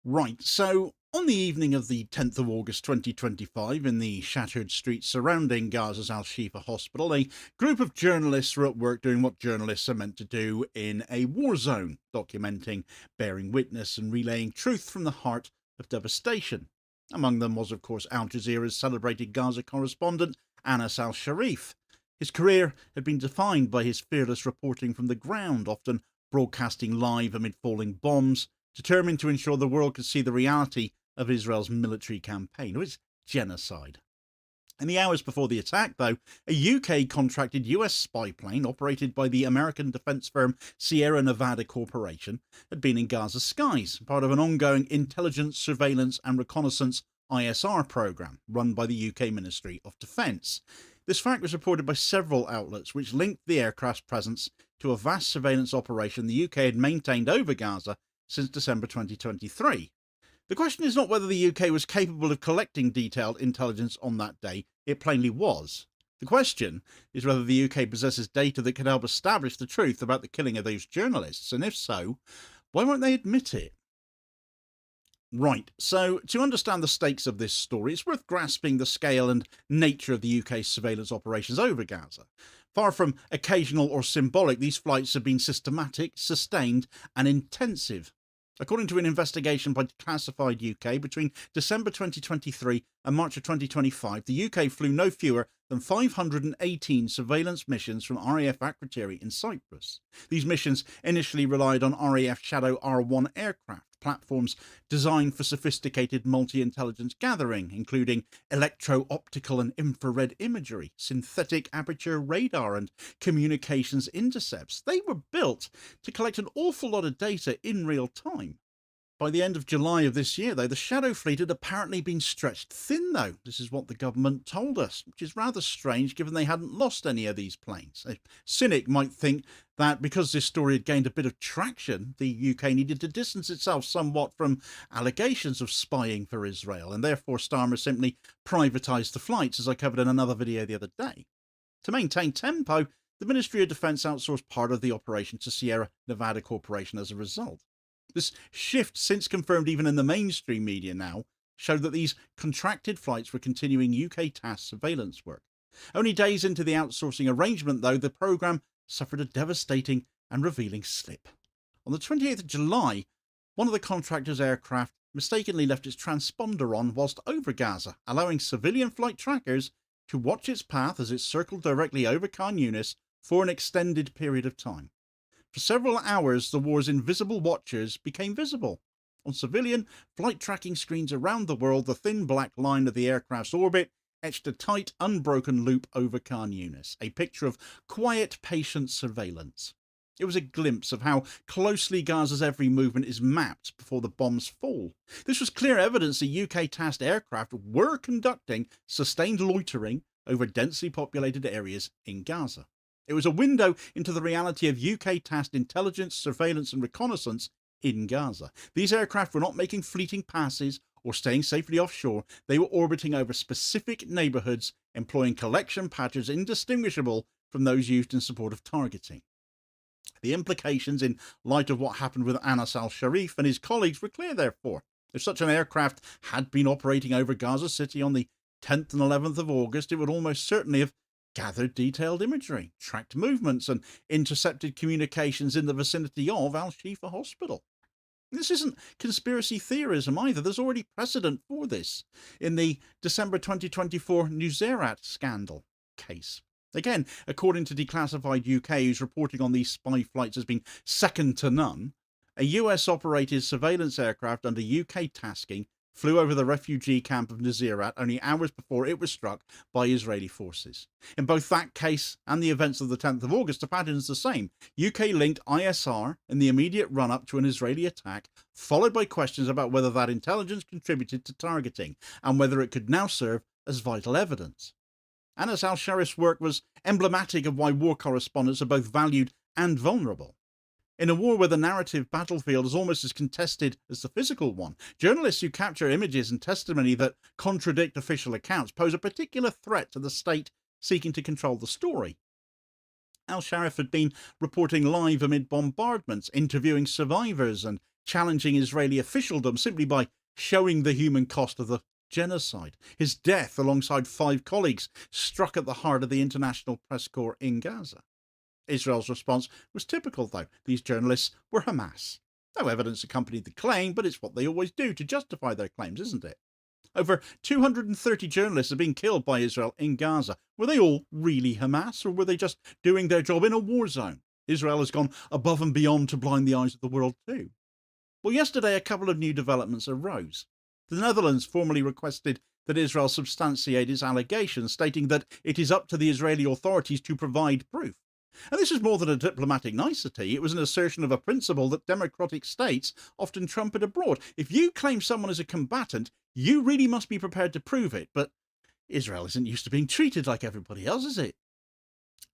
Right, so on the evening of the 10th of August 2025, in the shattered streets surrounding Gaza's Al-Shifa hospital, a group of journalists were at work doing what journalists are meant to do in a war zone, documenting, bearing witness, and relaying truth from the heart of devastation. Among them was, of course, Al Jazeera's celebrated Gaza correspondent, Anas Al Sharif. His career had been defined by his fearless reporting from the ground, often broadcasting live amid falling bombs, determined to ensure the world could see the reality of Israel's military campaign, or its genocide. In the hours before the attack, though, a UK contracted US spy plane operated by the American defense firm Sierra Nevada Corporation had been in Gaza's skies, part of an ongoing intelligence, surveillance, and reconnaissance ISR program run by the UK Ministry of Defence. This fact was reported by several outlets, which linked the aircraft's presence to a vast surveillance operation the UK had maintained over Gaza since December 2023. The question is not whether the UK was capable of collecting detailed intelligence on that day. It plainly was. The question is whether the UK possesses data that could help establish the truth about the killing of those journalists, and if so, why won't they admit it? Right, so to understand the stakes of this story, it's worth grasping the scale and nature of the UK's surveillance operations over Gaza. Far from occasional or symbolic, these flights have been systematic, sustained, and intensive. According to an investigation by Classified UK, between December 2023 and March of 2025, the UK flew no fewer than 518 surveillance missions from RAF Akrotiri in Cyprus. These missions initially relied on RAF Shadow R1 aircraft, platforms designed for sophisticated multi-intelligence gathering, including electro-optical and infrared imagery, synthetic aperture radar, and communications intercepts. They were built to collect an awful lot of data in real time. By the end of July of this year, though, the Shadow fleet had apparently been stretched thin, though. This is what the government told us, which is rather strange given they hadn't lost any of these planes. A cynic might think that because this story had gained a bit of traction, the UK needed to distance itself somewhat from allegations of spying for Israel, and therefore Starmer simply privatised the flights, as I covered in another video the other day. To maintain tempo, the Ministry of Defence outsourced part of the operation to Sierra Nevada Corporation as a result. This shift, since confirmed even in the mainstream media now, showed that these contracted flights were continuing UK task surveillance work. Only days into the outsourcing arrangement, though, the programme suffered a devastating and revealing slip. On the 28th of July, one of the contractor's aircraft mistakenly left its transponder on whilst over Gaza, allowing civilian flight trackers to watch its path as it circled directly over Khan Yunis for an extended period of time. For several hours, the war's invisible watchers became visible. On civilian flight tracking screens around the world, the thin black line of the aircraft's orbit etched a tight, unbroken loop over Khan Yunis, a picture of quiet, patient surveillance. It was a glimpse of how closely Gaza's every movement is mapped before the bombs fall. This was clear evidence the UK-tasked aircraft were conducting sustained loitering over densely populated areas in Gaza. It was a window into the reality of UK-tasked intelligence, surveillance, and reconnaissance in Gaza. These aircraft were not making fleeting passes or staying safely offshore. They were orbiting over specific neighbourhoods, employing collection patterns indistinguishable from those used in support of targeting. The implications in light of what happened with Anas Al Sharif and his colleagues were clear, therefore. If such an aircraft had been operating over Gaza City on the 10th and 11th of August, it would almost certainly have gathered detailed imagery, tracked movements, and intercepted communications in the vicinity of Al-Shifa Hospital. This isn't conspiracy theorism either. There's already precedent for this in the December 2024 Nuseirat scandal case. Again, according to Declassified UK, whose reporting on these spy flights has been second to none, a US-operated surveillance aircraft under UK tasking flew over the refugee camp of Nuseirat only hours before it was struck by Israeli forces. In both that case and the events of the 10th of August, the pattern is the same. UK-linked ISR in the immediate run-up to an Israeli attack, followed by questions about whether that intelligence contributed to targeting and whether it could now serve as vital evidence. Anas Al Sharif's work was emblematic of why war correspondents are both valued and vulnerable. In a war where the narrative battlefield is almost as contested as the physical one, journalists who capture images and testimony that contradict official accounts pose a particular threat to the state seeking to control the story. Al Sharif had been reporting live amid bombardments, interviewing survivors, and challenging Israeli officialdom simply by showing the human cost of the genocide. His death, alongside 5 colleagues, struck at the heart of the international press corps in Gaza. Israel's response was typical, though. These journalists were Hamas. No evidence accompanied the claim, but it's what they always do to justify their claims, isn't it? Over 230 journalists have been killed by Israel in Gaza. Were they all really Hamas, or were they just doing their job in a war zone? Israel has gone above and beyond to blind the eyes of the world too. Well, yesterday a couple of new developments arose. The Netherlands formally requested that Israel substantiate its allegations, stating that it is up to the Israeli authorities to provide proof. And this is more than a diplomatic nicety. It was an assertion of a principle that democratic states often trumpet abroad. If you claim someone is a combatant, you really must be prepared to prove it. But Israel isn't used to being treated like everybody else, is it?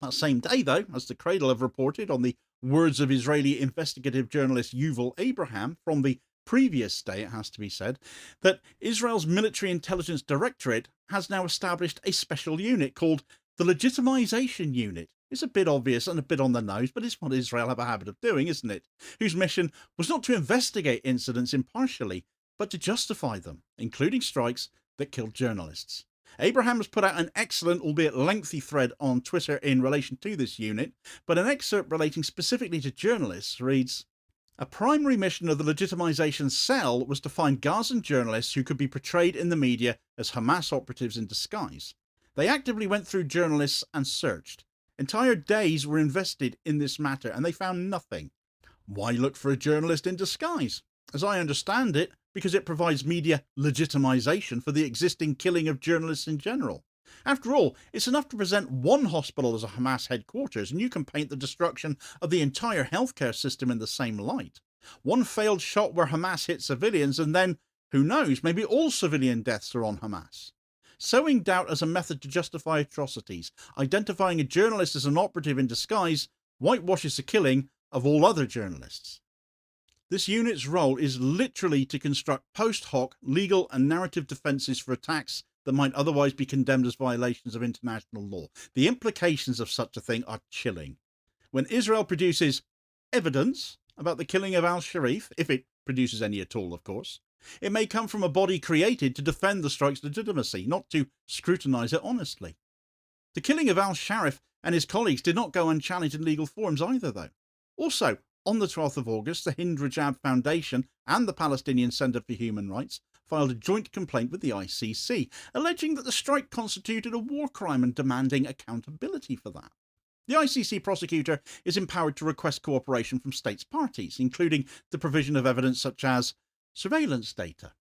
That same day, though, as the Cradle have reported on the words of Israeli investigative journalist Yuval Abraham from the previous day, it has to be said, that Israel's military intelligence directorate has now established a special unit called the Legitimization Unit. It's a bit obvious and a bit on the nose, but it's what Israel have a habit of doing, isn't it? Whose mission was not to investigate incidents impartially, but to justify them, including strikes that killed journalists. Abraham has put out an excellent, albeit lengthy, thread on Twitter in relation to this unit, but an excerpt relating specifically to journalists reads, "A primary mission of the legitimization cell was to find Gazan journalists who could be portrayed in the media as Hamas operatives in disguise. They actively went through journalists and searched. Entire days were invested in this matter, and they found nothing. Why look for a journalist in disguise? As I understand it, because it provides media legitimization for the existing killing of journalists in general. After all, it's enough to present one hospital as a Hamas headquarters, and you can paint the destruction of the entire healthcare system in the same light. One failed shot where Hamas hit civilians, and then, who knows, maybe all civilian deaths are on Hamas. Sowing doubt as a method to justify atrocities, identifying a journalist as an operative in disguise, whitewashes the killing of all other journalists." This unit's role is literally to construct post hoc legal and narrative defences for attacks that might otherwise be condemned as violations of international law. The implications of such a thing are chilling. When Israel produces evidence about the killing of Al Sharif, if it produces any at all, of course, it may come from a body created to defend the strike's legitimacy, not to scrutinise it honestly. The killing of Al Sharif and his colleagues did not go unchallenged in legal forums either, though. Also, on the 12th of August, the Hind Rajab Foundation and the Palestinian Centre for Human Rights filed a joint complaint with the ICC, alleging that the strike constituted a war crime and demanding accountability for that. The ICC prosecutor is empowered to request cooperation from states parties, including the provision of evidence such as surveillance data.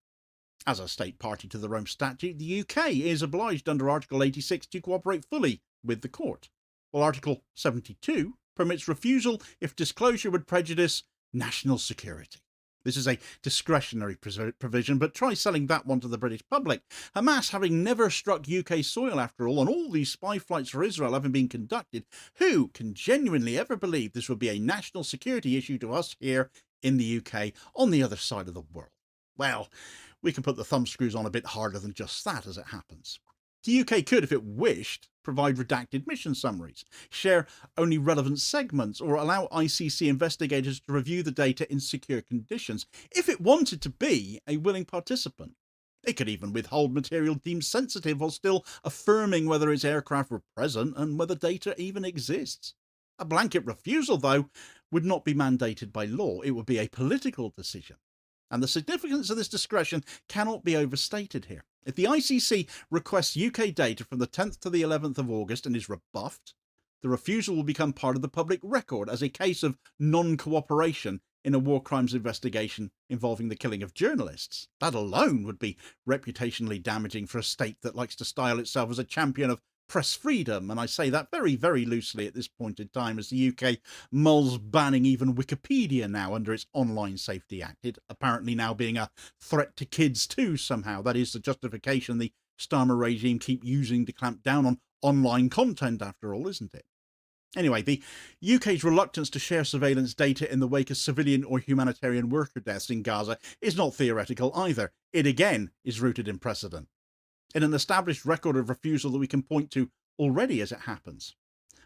As a state party to the Rome Statute, the UK is obliged under Article 86 to cooperate fully with the court, while Article 72 permits refusal if disclosure would prejudice national security. This is a discretionary provision, but try selling that one to the British public. Hamas, having never struck UK soil after all, and all these spy flights for Israel having been conducted, who can genuinely ever believe this would be a national security issue to us here in the UK on the other side of the world? Well, we can put the thumbscrews on a bit harder than just that, as it happens. The UK could, if it wished, provide redacted mission summaries, share only relevant segments, or allow ICC investigators to review the data in secure conditions, if it wanted to be a willing participant. It could even withhold material deemed sensitive while still affirming whether its aircraft were present and whether data even exists. A blanket refusal, though, would not be mandated by law. It would be a political decision. And the significance of this discretion cannot be overstated here. If the ICC requests UK data from the 10th to the 11th of August and is rebuffed, the refusal will become part of the public record as a case of non-cooperation in a war crimes investigation involving the killing of journalists. That alone would be reputationally damaging for a state that likes to style itself as a champion of press freedom, and I say that very, very loosely at this point in time, as the UK mulls banning even Wikipedia now under its Online Safety Act, it apparently now being a threat to kids too somehow. That is the justification the Starmer regime keep using to clamp down on online content after all, isn't it? Anyway, the UK's reluctance to share surveillance data in the wake of civilian or humanitarian worker deaths in Gaza is not theoretical either. It again is rooted in precedent, in an established record of refusal that we can point to already as it happens.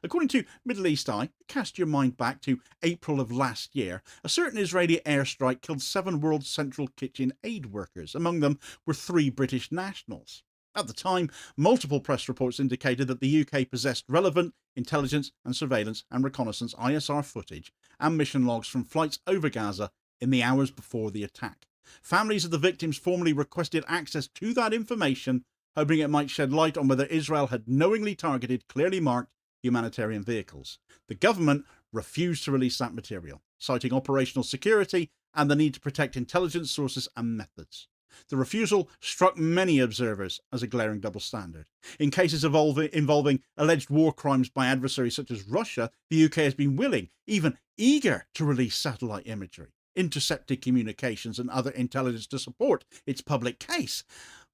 According to Middle East Eye, cast your mind back to April of last year, a certain Israeli airstrike killed 7 World Central Kitchen aid workers. Among them were 3 British nationals. At the time, multiple press reports indicated that the UK possessed relevant intelligence and surveillance and reconnaissance ISR footage and mission logs from flights over Gaza in the hours before the attack. Families of the victims formally requested access to that information, hoping it might shed light on whether Israel had knowingly targeted clearly marked humanitarian vehicles. The government refused to release that material, citing operational security and the need to protect intelligence sources and methods. The refusal struck many observers as a glaring double standard. In cases involving alleged war crimes by adversaries such as Russia, the UK has been willing, even eager, to release satellite imagery, intercepted communications and other intelligence to support its public case.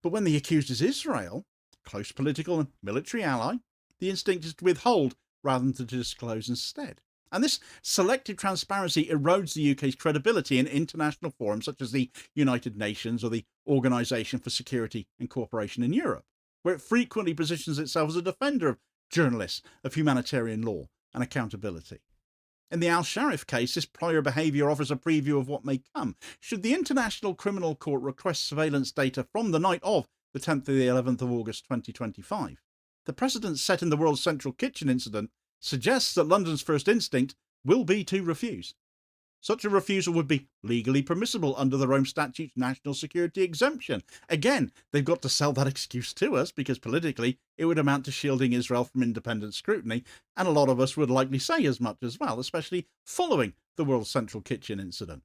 But when the accused is Israel, close political and military ally, the instinct is to withhold rather than to disclose instead. And this selective transparency erodes the UK's credibility in international forums such as the United Nations or the Organisation for Security and Cooperation in Europe, where it frequently positions itself as a defender of journalists, of humanitarian law and accountability. In the Al Sharif case, this prior behaviour offers a preview of what may come. Should the International Criminal Court request surveillance data from the night of the 10th to the 11th of August 2025, the precedent set in the World Central Kitchen incident suggests that London's first instinct will be to refuse. Such a refusal would be legally permissible under the Rome Statute's national security exemption. Again, they've got to sell that excuse to us because politically it would amount to shielding Israel from independent scrutiny, and a lot of us would likely say as much as well, especially following the World Central Kitchen incident.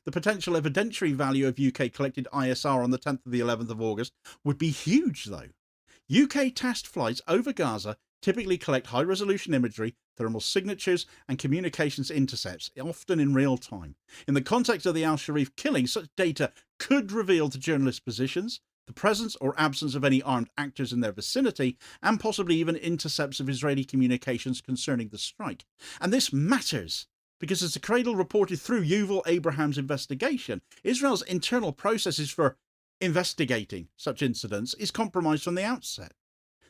The potential evidentiary value of UK collected ISR on the 10th to the 11th of August would be huge, though. UK tasked flights over Gaza typically collect high-resolution imagery, thermal signatures and communications intercepts, often in real time. In the context of the Al Sharif killing, such data could reveal to journalists' positions, the presence or absence of any armed actors in their vicinity, and possibly even intercepts of Israeli communications concerning the strike. And this matters because, as the Cradle reported through Yuval Abraham's investigation, Israel's internal processes for investigating such incidents is compromised from the outset.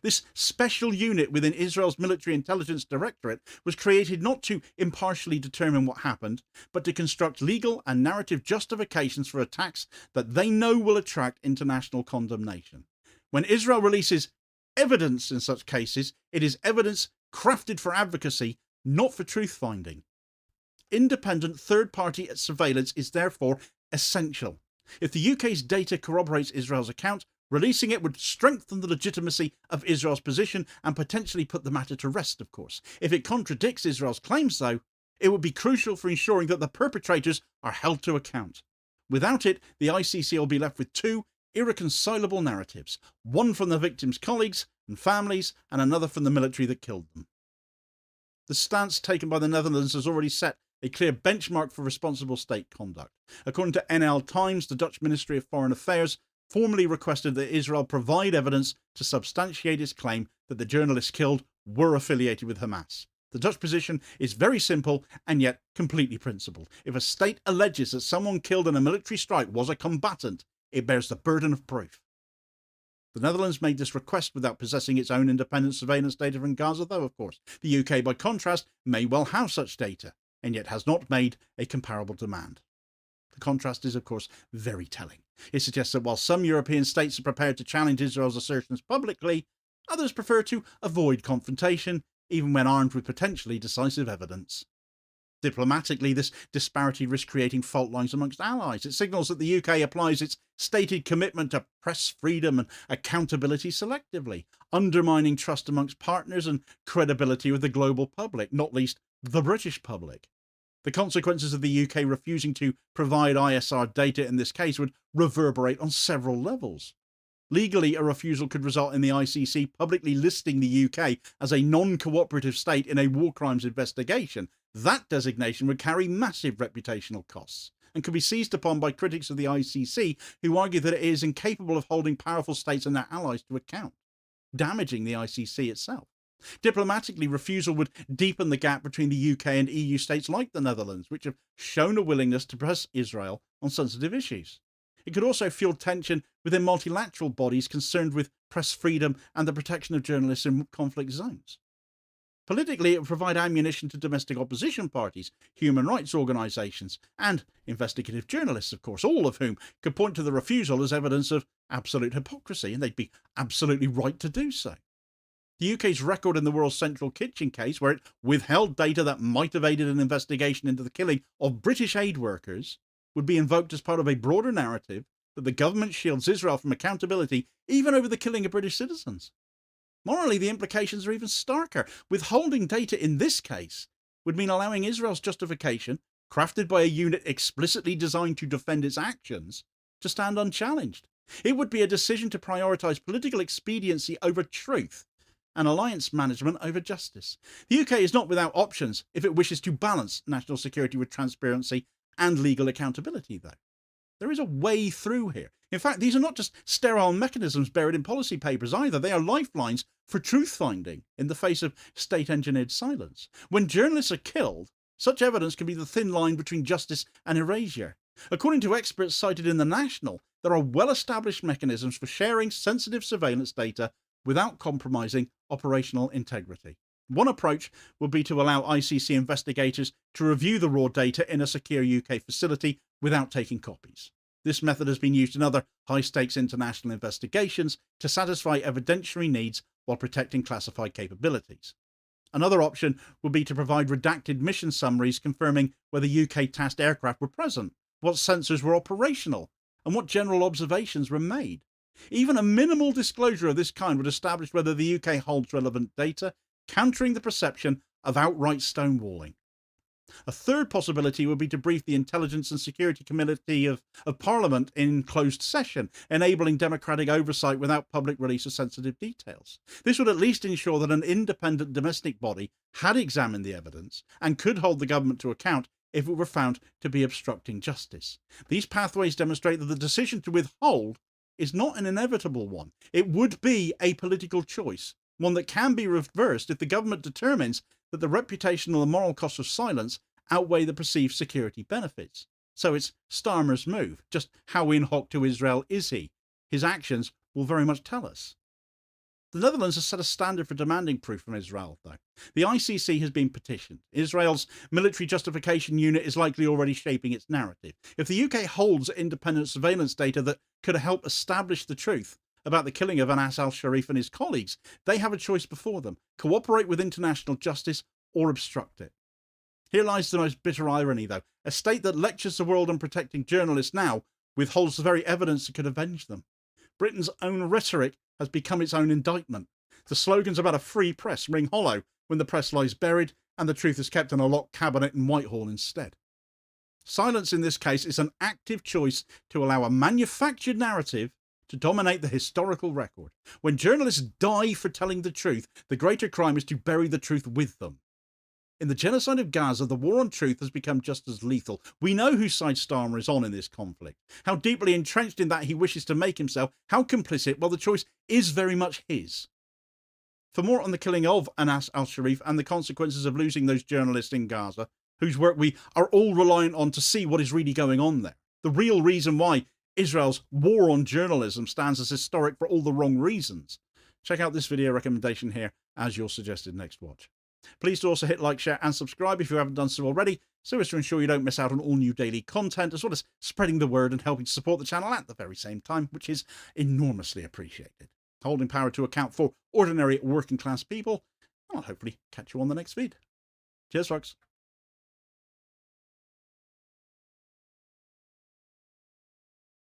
This special unit within Israel's Military Intelligence Directorate was created not to impartially determine what happened, but to construct legal and narrative justifications for attacks that they know will attract international condemnation. When Israel releases evidence in such cases, it is evidence crafted for advocacy, not for truth-finding. Independent third-party surveillance is therefore essential. If the UK's data corroborates Israel's account, releasing it would strengthen the legitimacy of Israel's position and potentially put the matter to rest, of course. If it contradicts Israel's claims, though, it would be crucial for ensuring that the perpetrators are held to account. Without it, the ICC will be left with 2 irreconcilable narratives, one from the victims' colleagues and families, and another from the military that killed them. The stance taken by the Netherlands has already set a clear benchmark for responsible state conduct. According to NL Times, the Dutch Ministry of Foreign Affairs formally requested that Israel provide evidence to substantiate its claim that the journalists killed were affiliated with Hamas. The Dutch position is very simple and yet completely principled. If a state alleges that someone killed in a military strike was a combatant, it bears the burden of proof. The Netherlands made this request without possessing its own independent surveillance data from Gaza, though, of course. The UK, by contrast, may well have such data, and yet has not made a comparable demand. The contrast is, of course, very telling. It suggests that while some European states are prepared to challenge Israel's assertions publicly, others prefer to avoid confrontation, even when armed with potentially decisive evidence. Diplomatically, this disparity risks creating fault lines amongst allies. It signals that the UK applies its stated commitment to press freedom and accountability selectively, undermining trust amongst partners and credibility with the global public, not least the British public. The consequences of the UK refusing to provide ISR data in this case would reverberate on several levels. Legally, a refusal could result in the ICC publicly listing the UK as a non-cooperative state in a war crimes investigation. That designation would carry massive reputational costs and could be seized upon by critics of the ICC who argue that it is incapable of holding powerful states and their allies to account, damaging the ICC itself. Diplomatically, refusal would deepen the gap between the UK and EU states like the Netherlands, which have shown a willingness to press Israel on sensitive issues. It could also fuel tension within multilateral bodies concerned with press freedom and the protection of journalists in conflict zones. Politically, it would provide ammunition to domestic opposition parties, human rights organisations, and investigative journalists, of course, all of whom could point to the refusal as evidence of absolute hypocrisy, and they'd be absolutely right to do so. The UK's record in the World Central Kitchen case, where it withheld data that might have aided an investigation into the killing of British aid workers, would be invoked as part of a broader narrative that the government shields Israel from accountability even over the killing of British citizens. Morally, the implications are even starker. Withholding data in this case would mean allowing Israel's justification, crafted by a unit explicitly designed to defend its actions, to stand unchallenged. It would be a decision to prioritise political expediency over truth and alliance management over justice. The UK is not without options if it wishes to balance national security with transparency and legal accountability, though. There is a way through here. In fact, these are not just sterile mechanisms buried in policy papers either. They are lifelines for truth-finding in the face of state-engineered silence. When journalists are killed, such evidence can be the thin line between justice and erasure. According to experts cited in The National, there are well-established mechanisms for sharing sensitive surveillance data without compromising operational integrity. One approach would be to allow ICC investigators to review the raw data in a secure UK facility without taking copies. This method has been used in other high-stakes international investigations to satisfy evidentiary needs while protecting classified capabilities. Another option would be to provide redacted mission summaries confirming whether UK-tasked aircraft were present, what sensors were operational, and what general observations were made. Even a minimal disclosure of this kind would establish whether the UK holds relevant data, countering the perception of outright stonewalling. A third possibility would be to brief the Intelligence and Security Committee of Parliament in closed session, enabling democratic oversight without public release of sensitive details. This would at least ensure that an independent domestic body had examined the evidence and could hold the government to account if it were found to be obstructing justice. These pathways demonstrate that the decision to withhold is not an inevitable one. It would be a political choice, one that can be reversed if the government determines that the reputational and moral costs of silence outweigh the perceived security benefits. So it's Starmer's move. Just how in hoc to Israel is he? His actions will very much tell us. The Netherlands has set a standard for demanding proof from Israel, though. The ICC has been petitioned. Israel's military justification unit is likely already shaping its narrative. If the UK holds independent surveillance data that could help establish the truth about the killing of Anas Al Sharif and his colleagues, they have a choice before them: cooperate with international justice or obstruct it. Here lies the most bitter irony, though. A state that lectures the world on protecting journalists now withholds the very evidence that could avenge them. Britain's own rhetoric has become its own indictment. The slogans about a free press ring hollow when the press lies buried and the truth is kept in a locked cabinet in Whitehall instead. Silence in this case is an active choice to allow a manufactured narrative to dominate the historical record. When journalists die for telling the truth, the greater crime is to bury the truth with them. In the genocide of Gaza, the war on truth has become just as lethal. We know whose side Starmer is on in this conflict, how deeply entrenched in that he wishes to make himself, how complicit, well, the choice is very much his. For more on the killing of Anas Al Sharif and the consequences of losing those journalists in Gaza, whose work we are all reliant on to see what is really going on there, the real reason why Israel's war on journalism stands as historic for all the wrong reasons, check out this video recommendation here as your suggested next watch. Please do also hit like, share and subscribe if you haven't done so already, so as to ensure you don't miss out on all new daily content, as well as spreading the word and helping to support the channel at the very same time, which is enormously appreciated. Holding power to account for ordinary working class people. I'll hopefully catch you on the next feed. Cheers, folks.